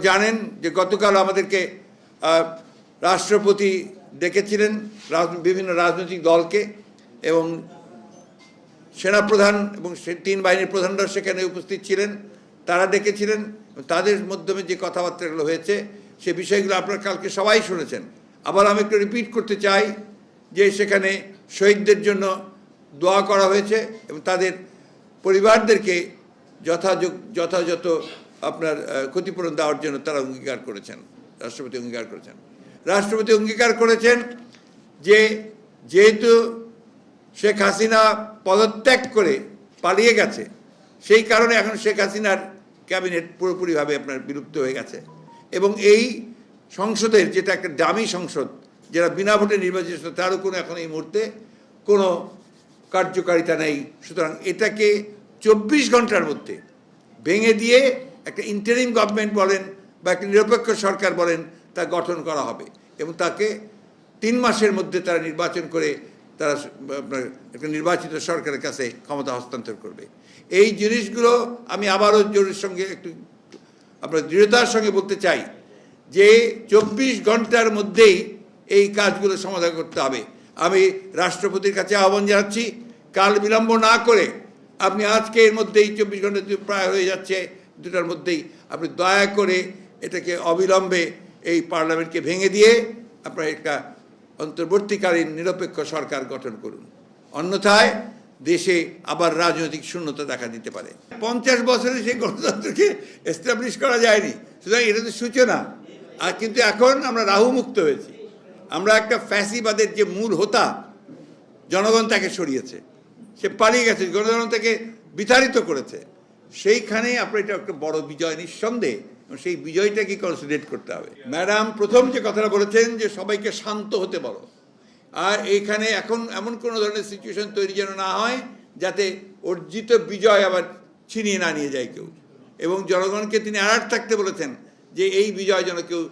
জানেন যে গতকাল আমাদেরকে রাষ্ট্রপতি ডেকেছিলেন বিভিন্ন রাজনৈতিক দলকে এবং সেনাপ্রধান এবং তিন বাহিনীর প্রধানরা সেখানে উপস্থিত ছিলেন। তারা ডেকেছিলেন, তাদের মাধ্যমে যে কথাবার্তাগুলো হয়েছে সে বিষয়গুলো আপনারা কালকে সবাই শুনেছেন। আবার আমি একটু রিপিট করতে চাই যে সেখানে শহীদদের জন্য দোয়া করা হয়েছে এবং তাদের পরিবারদেরকে যথাযথ আপনার ক্ষতিপূরণ দেওয়ার জন্য তারা অঙ্গীকার করেছেন। রাষ্ট্রপতি অঙ্গীকার করেছেন যে যেহেতু শেখ হাসিনা পদত্যাগ করে পালিয়ে গেছে, সেই কারণে এখন শেখ হাসিনার ক্যাবিনেট পুরোপুরিভাবে আপনার বিলুপ্ত হয়ে গেছে এবং এই সংসদের যেটা একটা দামি সংসদ, যারা বিনা ভোটে নির্বাচিত, তারও কোনো এখন এই মুহূর্তে কোনো কার্যকারিতা নেই। সুতরাং এটাকে 24 ঘন্টার মধ্যে ভেঙে দিয়ে একটা ইন্টারিম গভর্নমেন্ট বলেন বা একটা নিরপেক্ষ সরকার বলেন তা গঠন করা হবে এবং তাকে 3 মাসের মধ্যে তারা নির্বাচন করে তারা আপনার একটা নির্বাচিত সরকারের কাছে ক্ষমতা হস্তান্তর করবে। এই জিনিসগুলো আমি আবারও জোরের সঙ্গে একটু আপনার দৃঢ়তার সঙ্গে বলতে চাই যে 24 ঘন্টার মধ্যেই এই কাজগুলো সমাধান করতে হবে। আমি রাষ্ট্রপতির কাছে আহ্বান জানাচ্ছি, কাল বিলম্ব না করে আপনি আজকে এর মধ্যেই 24 ঘন্টা প্রায় হয়ে যাচ্ছে, 2টার মধ্যেই আপনি দয়া করে এটাকে অবিলম্বে এই পার্লামেন্টকে ভেঙে দিয়ে আপনার একটা অন্তর্বর্তীকালীন নিরপেক্ষ সরকার গঠন করুন। অন্যথায় দেশে আবার রাজনৈতিক শূন্যতা দেখা দিতে পারে। 50 বছরে সেই গণতন্ত্রকে এস্টাবলিশ করা যায়নি, সুতরাং এটা তো সূচনা। আর কিন্তু এখন আমরা রাহু মুক্ত হয়েছি। আমরা একটা ফ্যাসিবাদের যে মূল হোতা, জনগণ তাকে সরিয়েছে, সে পালিয়ে গেছে, জনগণ তাকে বিতাড়িত করেছে। সেইখানে আপনার এটা একটা বড় বিজয় নিঃসন্দেহে, সেই বিজয়টাকে কনসিডারেট করতে হবে। ম্যাডাম প্রথম যে কথাটা বলেছেন যে সবাইকে শান্ত হতে বলো, আর এইখানে এখন এমন কোনো ধরনের সিচুয়েশন তৈরি যেন না হয় যাতে অর্জিত বিজয় আবার ছিনিয়ে না নিয়ে যায় কেউ, এবং জনগণকে তিনি অ্যালার্ট থাকতে বলেছেন যে এই বিজয় যেন কেউ